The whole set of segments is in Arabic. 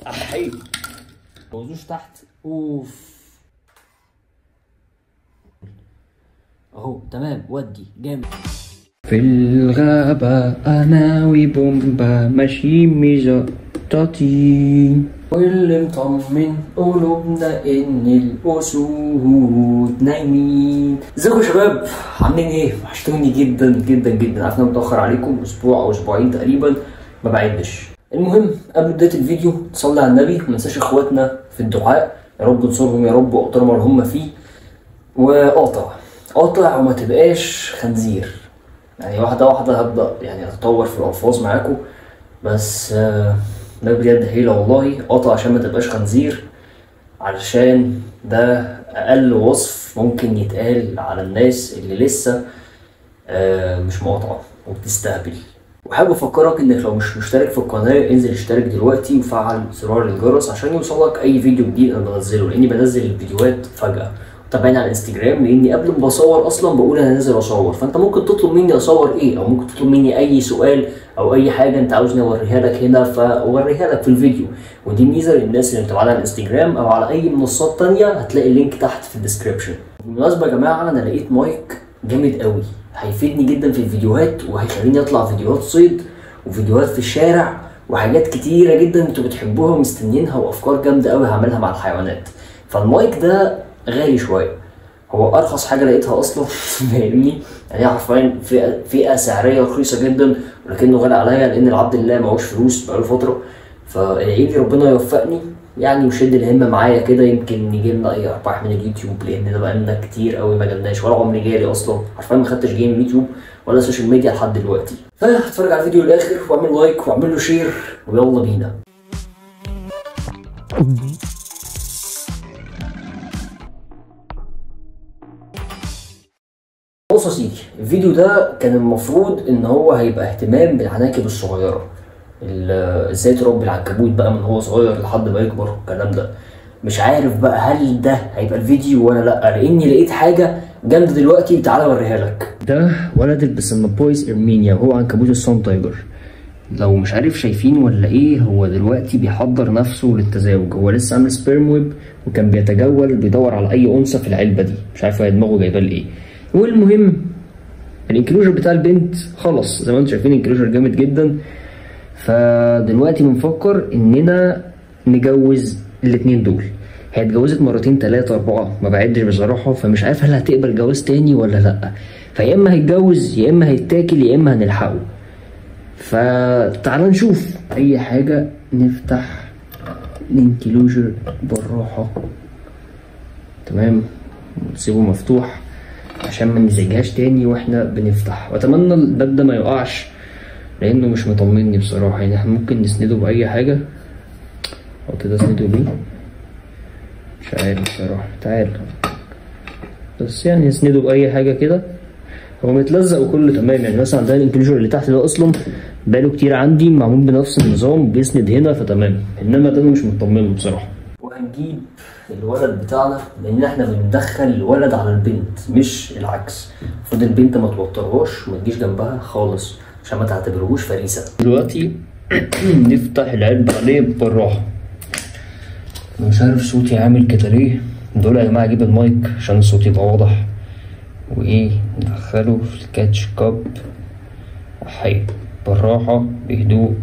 احي بوزوش تحت. اوف اهو تمام، ودي جامد. في الغابة أنا وبومبا ماشيين مزقططين، واللي مطمن قلوبنا إن الأسود نايمين. ازيكم يا شباب، عاملين إيه؟ وحشتوني جدا جدا جدا. عارف إن أنا متأخر عليكم أسبوع أو أسبوعين تقريبا، ما بعدش. المهم قبل بداية الفيديو تصلي على النبي، ومنساش إخواتنا في الدعاء، يا رب تنصرهم يا رب وأقطر اللي هم فيه. قاطع وما تبقاش خنزير. يعني واحدة واحدة هبدأ يعني أتطور في الألفاظ معاكم، بس ده بجد هيلة والله. قاطع عشان ما تبقاش خنزير، علشان ده أقل وصف ممكن يتقال على الناس اللي لسه مش مقاطعة وبتستهبل. وحابب أفكرك إنك لو مش مشترك في القناة انزل اشترك دلوقتي وفعل زرار الجرس عشان يوصلك أي فيديو جديد أنا بنزله، لأني بنزل الفيديوهات فجأة. تابعني على الانستجرام، لاني قبل ما بصور اصلا بقول انا نازل اصور، فانت ممكن تطلب مني اصور ايه، او ممكن تطلب مني اي سؤال او اي حاجه انت عاوزني اوريها لك هنا فاوريها لك في الفيديو. ودي ميزه للناس اللي متابعانا على الانستجرام او على اي منصات تانية، هتلاقي اللينك تحت في الديسكربشن. بالمناسبه يا جماعه، انا لقيت مايك جامد قوي هيفيدني جدا في الفيديوهات، وهيخليني اطلع فيديوهات صيد وفيديوهات في الشارع وحاجات كتيره جدا انتوا بتحبوها ومستنيينها، وافكار جامده قوي هعملها مع الحيوانات. فالمايك ده غالي شويه، هو ارخص حاجه لقيتها اصلا فاهمني؟ يعني حرفيا فئه سعريه رخيصه جدا، ولكنه غالي عليا لان العبد لله معهوش فلوس بقاله فتره. فادعي لي ربنا يوفقني يعني، وشد الهمه معايا كده، يمكن نجي لنا اي ارباح من اليوتيوب، لان ده بقالنا كتير قوي ما جالناش، ولا عمري جالي اصلا. حرفيا ما خدتش جاي من اليوتيوب ولا السوشيال ميديا لحد دلوقتي. فاتفرج على الفيديو للاخر واعمل لايك واعمل له شير، ويلا بينا. بص يا سيدي، الفيديو ده كان المفروض ان هو هيبقى اهتمام بالعناكب الصغيره، ازاي تربي العنكبوت بقى من هو صغير لحد ما يكبر والكلام ده. مش عارف بقى هل ده هيبقى الفيديو ولا لا، لاني لقيت حاجه جامده دلوقتي، تعالى اوريها لك. ده ولد البسمبويس ارمينيا، وهو عنكبوت الصن تايجر. لو مش عارف شايفين ولا ايه، هو دلوقتي بيحضر نفسه للتزاوج. هو لسه عامل سبيرم ويب، وكان بيتجول بيدور على اي انثى في العلبه دي، مش عارف هي دماغه جايباه لايه. والمهم الانكلوجر بتاع البنت خلص، زي ما انتم شايفين انكلوجر جامد جدا. فدلوقتي بنفكر اننا نجوز الاتنين دول. هي اتجوزت مرتين 3 4 ما بعدش بصراحه، فمش عارف هل هتقبل جواز تاني ولا لا. فيا اما هيتجوز يا اما هيتاكل يا اما هنلحقه. فتعال نشوف اي حاجه. نفتح الانكلوجر بالراحه، تمام، ونسيبه مفتوح عشان ما نزعجهاش تاني واحنا بنفتح. واتمنى الباب ده ما يقعش لانه مش مطمني بصراحه. يعني احنا ممكن نسنده باي حاجه او كده، اسنده بيه مش عارف بصراحه. تعال بس يعني نسنده باي حاجه كده. هو متلزق وكله تمام. يعني مثلا ده الانكلوجر اللي تحت ده اصلا بقاله كتير عندي معمول بنفس النظام، بيسند هنا فتمام، انما ده انا مش مطمنه بصراحه. وهنجيب الولد بتاعنا، لان احنا بندخل الولد على البنت مش العكس. المفروض البنت ما توترهاش وما تجيش جنبها خالص عشان ما تعتبرهوش فريسه. دلوقتي نفتح العلبه عليه بالراحه. انا مش عارف صوتي عامل كده ليه. دول يا جماعه اجيب المايك عشان الصوت يبقى واضح. وايه، ندخله في الكاتش كاب حي بالراحه بهدوء.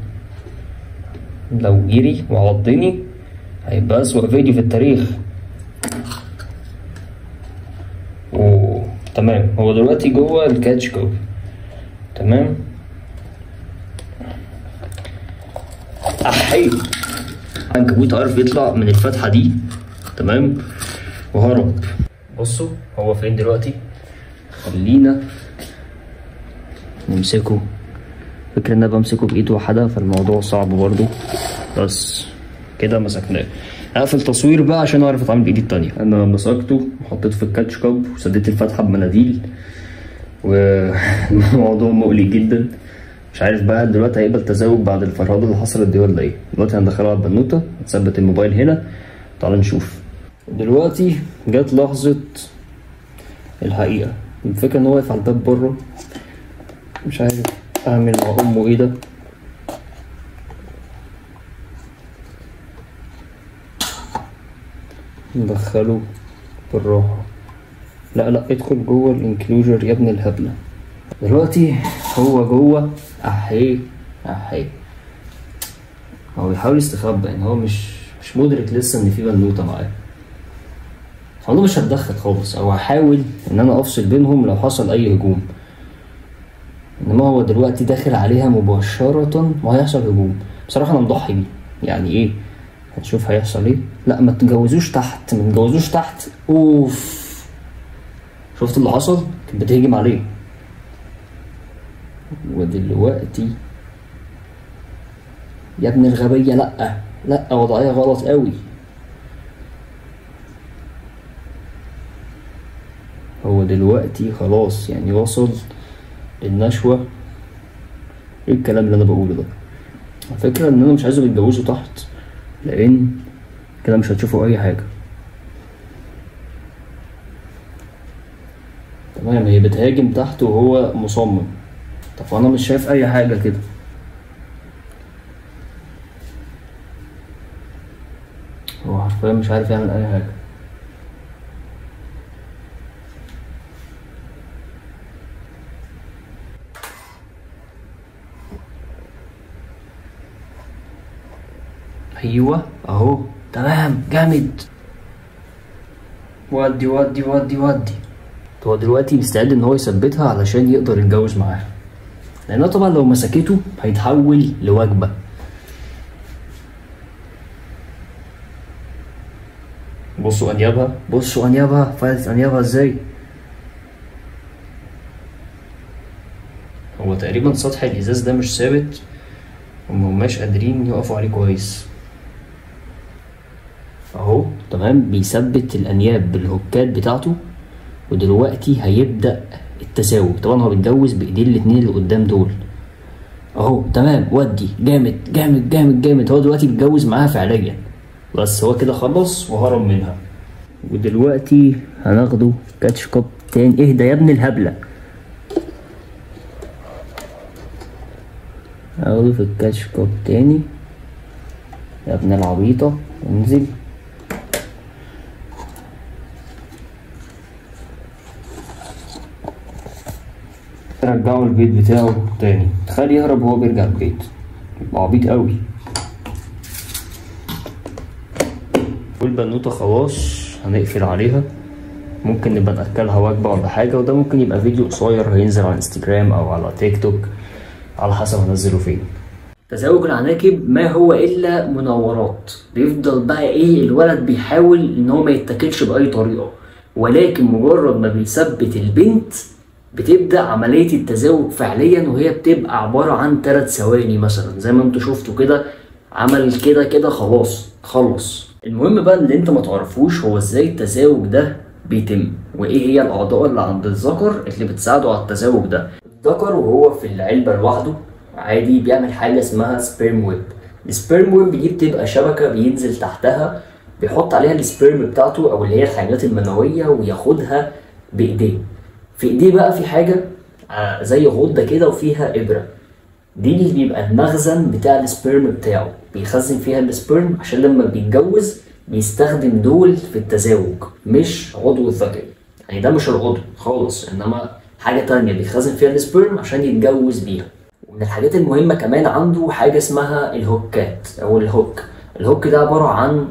لو جري وعضني هيبقى أسوأ فيديو في التاريخ. تمام، هو دلوقتي جوه الكاتش كوب، تمام. احي عنكبوت عارف يطلع من الفتحه دي، تمام، وهرب. بصوا هو فين دلوقتي. خلينا نمسكه. فكرة ان انا بمسكه بايد واحده فالموضوع صعب برضو، بس كده مسكناه. هقفل تصوير بقى عشان اعرف اتعامل بايدي التانية. انا مسكته وحطيته في الكاتش كاب وسديت الفتحه بمناديل، والموضوع مقلق جدا. مش عارف بقى دلوقتي هيقبل تزاوج بعد الفرهده اللي حصلت دي ولا ايه. دلوقتي هندخله على البنوته، نثبت الموبايل هنا، تعالى نشوف. دلوقتي جت لحظه الحقيقه. الفكره ان هو واقف على الباب بره، مش عارف اعمل مع امه ايه ده. ندخله بالراحة. لا ادخل جوه الانكلوجر يا ابن الهبلة. دلوقتي هو جوه احي هو بيحاول يستخبى، يعني هو مش مدرك لسه ان في بنوتة معاه. فانا مش هتدخل خالص، او هحاول ان انا افصل بينهم لو حصل اي هجوم. انما هو دلوقتي داخل عليها مباشرة وهيحصل هجوم. بصراحة انا مضحي بيه، يعني ايه، هنشوف هيحصل ايه. لا ما تتجوزوش تحت. اوف، شفت اللي حصل؟ كانت بتهجم عليه. ودلوقتي يا ابن الغبية، لا وضعية غلط قوي. هو دلوقتي خلاص يعني وصل للنشوة. ايه الكلام اللي انا بقوله ده؟ الفكرة ان انا مش عايزهم يتجوزوا تحت، لان كده مش هتشوفوا اي حاجة. تمام، هي بتهاجم تحت وهو مصمم. طب انا مش شايف اي حاجة كده. هو حرفيا مش عارف يعمل اي حاجة. ايوه اهو، تمام جامد. ودي. هو دلوقتي مستعد ان هو يثبتها علشان يقدر يتجوز معاها، لانه طبعا لو مسكته هيتحول لوجبة. بصوا انيابها فاتت انيابها ازاي. هو تقريبا سطح الازاز ده مش ثابت، ومهماش قادرين يقفوا عليه كويس. اهو تمام، بيثبت الانياب بالهوكات بتاعته. ودلوقتي هيبدأ التساوي. طبعا هو بيتجوز بايديه الاتنين اللي قدام دول. اهو تمام، ودي جامد. هو دلوقتي بيتجوز معاها فعليا، بس هو كده خلص وهرب منها. ودلوقتي هناخده كاتش كوب تاني. اهدى يا ابن الهبلة. هاخده في الكاتش كوب تاني يا ابن العبيطة. انزل. رجعه البيت بتاعه تاني. تخيل يهرب وهو بيرجع البيت، يبقى عبيط قوي. والبنوتة خلاص هنقفل عليها. ممكن نبقى نأكلها وجبة ولا حاجة، وده ممكن يبقى فيديو قصير هينزل على انستجرام او على تيك توك على حسب هنزله فين. تزاوج العناكب ما هو الا مناورات. بيفضل بقى ايه، الولد بيحاول ان هو ما يتاكلش باي طريقة، ولكن مجرد ما بيثبت البنت بتبدأ عملية التزاوج فعليا، وهي بتبقى عبارة عن 3 ثواني مثلا زي ما انتوا شفتوا كده. عمل كده خلاص خلص. المهم بقى اللي انت ما تعرفوش هو ازاي التزاوج ده بيتم، وايه هي الاعضاء اللي عند الذكر اللي بتساعده على التزاوج ده. الذكر وهو في العلبة لوحده عادي بيعمل حاجة اسمها سبيرم ويب. السبيرم ويب دي بتبقى شبكة بينزل تحتها، بيحط عليها السبيرم بتاعته او اللي هي الحيوانات المنوية وياخدها بايديه. في ايديه بقى في حاجة زي غدة كده وفيها ابرة. دي اللي بيبقى المخزن بتاع السبيرم بتاعه، بيخزن فيها السبيرم عشان لما بيتجوز بيستخدم دول في التزاوج، مش عضو الذكري. يعني ده مش العضو خالص، انما حاجة تانية بيخزن فيها السبيرم عشان يتجوز بيها. ومن الحاجات المهمة كمان عنده حاجة اسمها الهوكات او الهوك. الهوك ده عبارة عن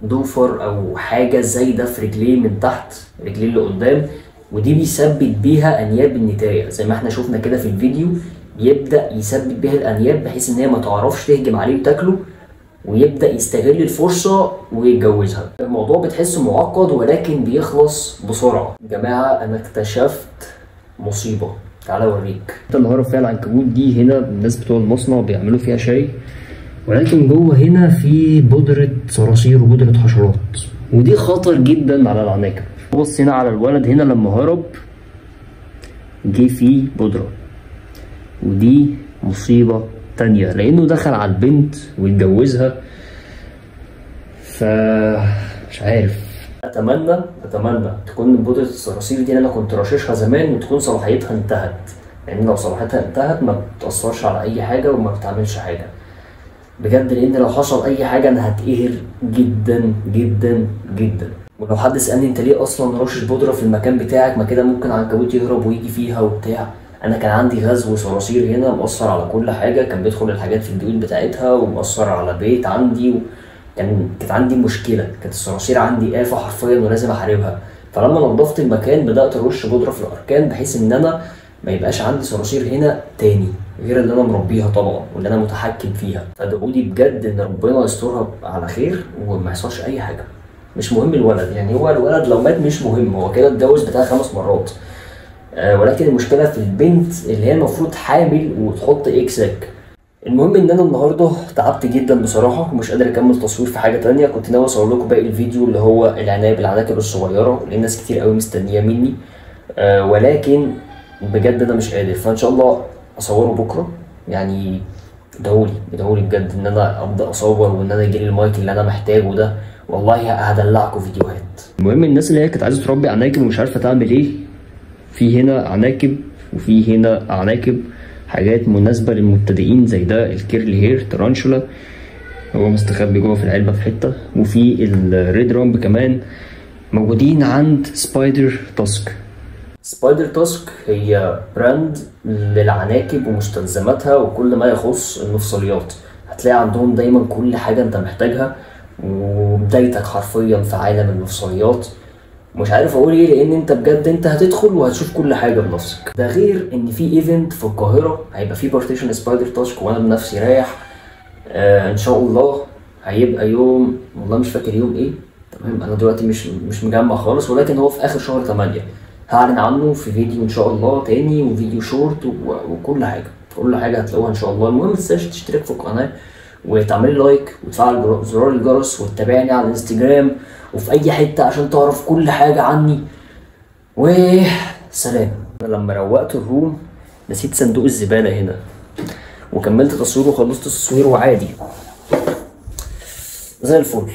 ضوفر او حاجة زي ده في رجليه من تحت، رجليه اللي قدام، ودي بيثبت بيها انياب النتاية زي ما احنا شفنا كده في الفيديو. بيبدأ يثبت بيها الانياب بحيث ان هي ما تعرفش تهجم عليه وتاكله، ويبدأ يستغل الفرصة ويتجوزها. الموضوع بتحسه معقد ولكن بيخلص بسرعة. يا جماعة انا اكتشفت مصيبة، تعالى اوريك. اللي هرب فيها العنكبوت دي هنا الناس بتوع المصنع بيعملوا فيها شاي، ولكن جوه هنا في بودرة صراصير وبودرة حشرات، ودي خطر جدا على العناكب. بص هنا على الولد هنا لما هرب جه فيه بودرة، ودي مصيبة تانية لأنه دخل على البنت ويتجوزها. مش عارف، أتمنى تكون بودرة الصراصير دي أنا كنت رششها زمان وتكون صلاحيتها انتهت، لأن لو صلاحيتها انتهت ما بتأثرش على أي حاجة وما بتعملش حاجة بجد، لأن لو حصل أي حاجة أنا هتقهر جدا. ولو حد سألني انت ليه اصلا رشش بودرة في المكان بتاعك، ما كده ممكن عنكبوت يهرب ويجي فيها وبتاع. انا كان عندي غزو صراصير هنا مأثر على كل حاجة، كان بيدخل الحاجات في البيوت بتاعتها ومأثر على بيت عندي كانت عندي مشكلة، كانت الصراصير عندي آفة حرفيا ولازم احاربها. فلما نظفت المكان بدأت ارش بودرة في الاركان بحيث ان انا ما يبقاش عندي صراصير هنا تاني غير اللي انا مربيها طبعا واللي انا متحكم فيها. فادعولي بجد ان ربنا يسترها على خير وما يحصلش اي حاجة. مش مهم الولد، يعني هو الولد لو مات مش مهم، هو كده اتجوز بتاع 5 مرات. ولكن المشكله في البنت اللي هي المفروض حامل وتحط اكسك. المهم ان انا النهارده تعبت جدا بصراحه ومش قادر اكمل تصوير في حاجه تانية. كنت ناوي اصور لكم باقي الفيديو اللي هو العنايه بالعناكب الصغيره لان ناس كتير قوي مستنيه مني، ولكن بجد انا مش قادر. فان شاء الله اصوره بكره. يعني ادعولي بجد ان انا ابدا اصور وان انا يجيلي المايك اللي انا محتاجه ده. والله هدلعكم فيديوهات. المهم الناس اللي هي كانت عايزه تربي عناكب ومش عارفه تعمل ايه، في هنا عناكب وفي هنا عناكب، حاجات مناسبه للمبتدئين زي ده الكيرلي هير ترانشولا، هو مستخبي جوه في العلبه في حته، وفي الريد رامب كمان موجودين عند سبايدر تاسك. سبايدر تاسك هي براند للعناكب ومستلزماتها وكل ما يخص المفصليات. هتلاقي عندهم دايما كل حاجة انت محتاجها وبدايتك حرفيا في عالم المفصليات. مش عارف اقول ايه لان انت بجد انت هتدخل وهتشوف كل حاجة بنفسك. ده غير ان في ايفنت في القاهرة هيبقى في بارتيشن سبايدر تاسك وانا بنفسي رايح. ان شاء الله هيبقى يوم، والله مش فاكر يوم ايه، تمام انا دلوقتي مش مجمع خالص، ولكن هو في اخر شهر 8. هعلن عنه في فيديو ان شاء الله تاني وفيديو شورت وكل حاجه، كل حاجه هتلاقوها ان شاء الله. المهم متنساش تشترك في القناه وتعمل لايك وتفعل زرار الجرس وتتابعني على الانستجرام وفي اي حته عشان تعرف كل حاجه عني. وسلام. انا لما روقت الروم نسيت صندوق الزباله هنا وكملت تصوير وخلصت التصوير وعادي زي الفل.